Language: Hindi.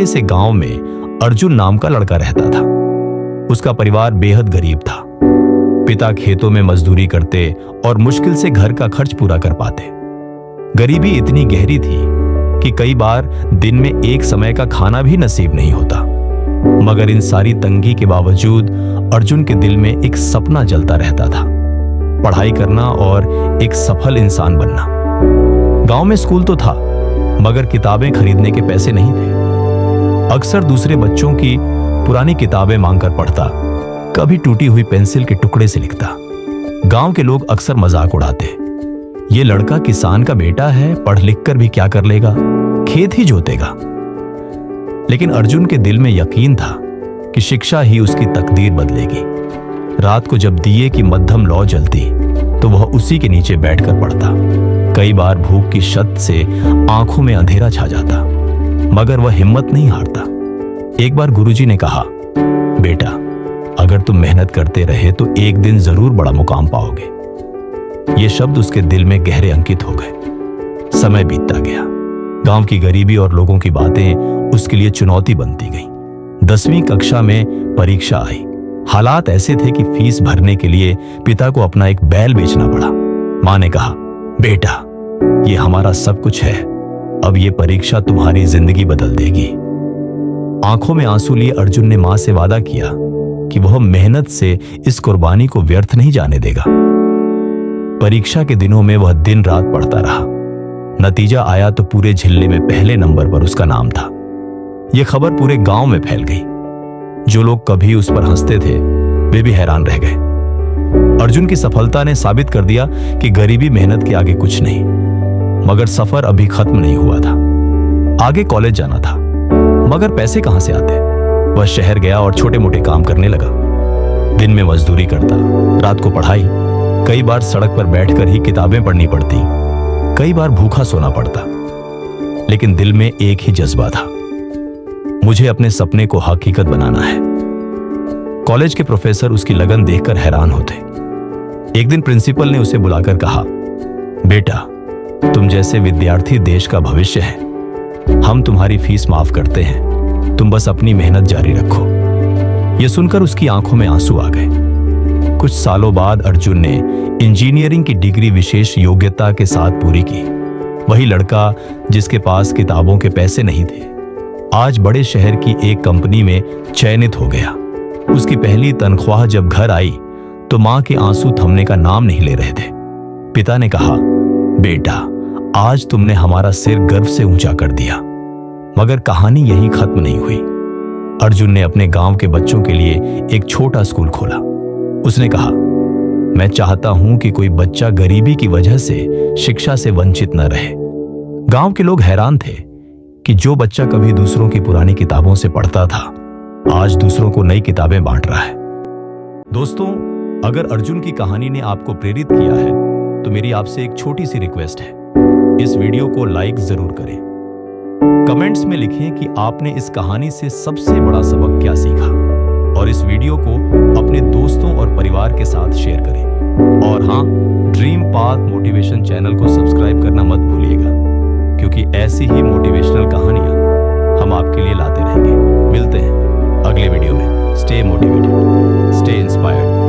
छोटे से गांव में अर्जुन नाम का लड़का रहता था। उसका परिवार बेहद गरीब था। पिता खेतों में मजदूरी करते और मुश्किल से घर का खर्च पूरा कर पाते। गरीबी इतनी गहरी थी कि कई बार दिन में एक समय का खाना भी नसीब नहीं होता। मगर इन सारी तंगी के बावजूद अर्जुन के दिल में एक सपना जलता रहता था, पढ़ाई करना और एक सफल इंसान बनना। गांव में स्कूल तो था, मगर किताबें खरीदने के पैसे नहीं थे। अक्सर दूसरे बच्चों की पुरानी किताबें मांगकर पढ़ता, कभी टूटी हुई पेंसिल के टुकड़े से लिखता। गांव के लोग अक्सर मजाक उड़ाते, ये लड़का किसान का बेटा है, पढ़ लिख कर भी क्या कर लेगा, खेत ही जोतेगा। लेकिन अर्जुन के दिल में यकीन था कि शिक्षा ही उसकी तकदीर बदलेगी। रात को जब दिए की मध्यम लौ जलती तो वह उसी के नीचे बैठकर पढ़ता। कई बार भूख की शत से आंखों में अंधेरा छा जाता, मगर वह हिम्मत नहीं हारता। एक बार गुरुजी ने कहा, बेटा, अगर तुम मेहनत करते रहे तो एक दिन जरूर बड़ा मुकाम पाओगे। ये शब्द उसके दिल में गहरे अंकित हो गए। समय बीतता गया। गांव की गरीबी और लोगों की बातें उसके लिए चुनौती बनती गईं। 10वीं कक्षा में परीक्षा आई। हालात ऐसे थे कि फीस भरने के लिए पिता को अपना एक बैल बेचना पड़ा। मां ने कहा, बेटा, ये हमारा सब कुछ है, अब ये परीक्षा तुम्हारी जिंदगी बदल देगी। आंखों में आंसू लिए अर्जुन ने मां से वादा किया कि वह मेहनत से इस कुर्बानी को व्यर्थ नहीं जाने देगा। परीक्षा के दिनों में वह दिन रात पढ़ता रहा। नतीजा आया तो पूरे जिले में पहले नंबर पर उसका नाम था। यह खबर पूरे गांव में फैल गई। जो लोग कभी उस पर हंसते थे वे भी हैरान रह गए। अर्जुन की सफलता ने साबित कर दिया कि गरीबी मेहनत के आगे कुछ नहीं। मगर सफर अभी खत्म नहीं हुआ था। आगे कॉलेज जाना था, मगर पैसे कहां से आते। वह शहर गया और छोटे मोटे काम करने लगा। दिन में मजदूरी करता, रात को पढ़ाई। कई बार सड़क पर बैठकर ही किताबें पढ़नी पड़ती, कई बार भूखा सोना पड़ता। लेकिन दिल में एक ही जज्बा था, मुझे अपने सपने को हकीकत बनाना है। कॉलेज के प्रोफेसर उसकी लगन देखकर हैरान होते। एक दिन प्रिंसिपल ने उसे बुलाकर कहा, बेटा, तुम जैसे विद्यार्थी देश का भविष्य है। हम तुम्हारी फीस माफ करते हैं, तुम बस अपनी मेहनत जारी रखो। यह सुनकर उसकी आंखों में आंसू आ गए। कुछ सालों बाद अर्जुन ने इंजीनियरिंग की डिग्री विशेष योग्यता के साथ पूरी की। वही लड़का जिसके पास किताबों के पैसे नहीं थे, आज बड़े शहर की एक कंपनी में चयनित हो गया। उसकी पहली तनख्वाह जब घर आई तो मां के आंसू थमने का नाम नहीं ले रहे थे। पिता ने कहा, बेटा, आज तुमने हमारा सिर गर्व से ऊंचा कर दिया। मगर कहानी यहीं खत्म नहीं हुई। अर्जुन ने अपने गांव के बच्चों के लिए एक छोटा स्कूल खोला। उसने कहा, मैं चाहता हूं कि कोई बच्चा गरीबी की वजह से शिक्षा से वंचित न रहे। गांव के लोग हैरान थे कि जो बच्चा कभी दूसरों की पुरानी किताबों से पढ़ता था, आज दूसरों को नई किताबें बांट रहा है। दोस्तों, अगर अर्जुन की कहानी ने आपको प्रेरित किया है तो मेरी आपसे एक छोटी सी रिक्वेस्ट है, इस वीडियो को लाइक जरूर करें। कमेंट्स में लिखें कि आपने इस कहानी से सबसे बड़ा सबक क्या सीखा, और इस वीडियो को अपने दोस्तों और परिवार के साथ शेयर करें। और हाँ, ड्रीम पाथ मोटिवेशन चैनल को सब्सक्राइब करना मत भूलिएगा, क्योंकि ऐसी ही मोटिवेशनल कहानियां हम आपके लिए लाते रहेंगे। मिलते हैं अगले वीडियो में। Stay motivated, stay inspired.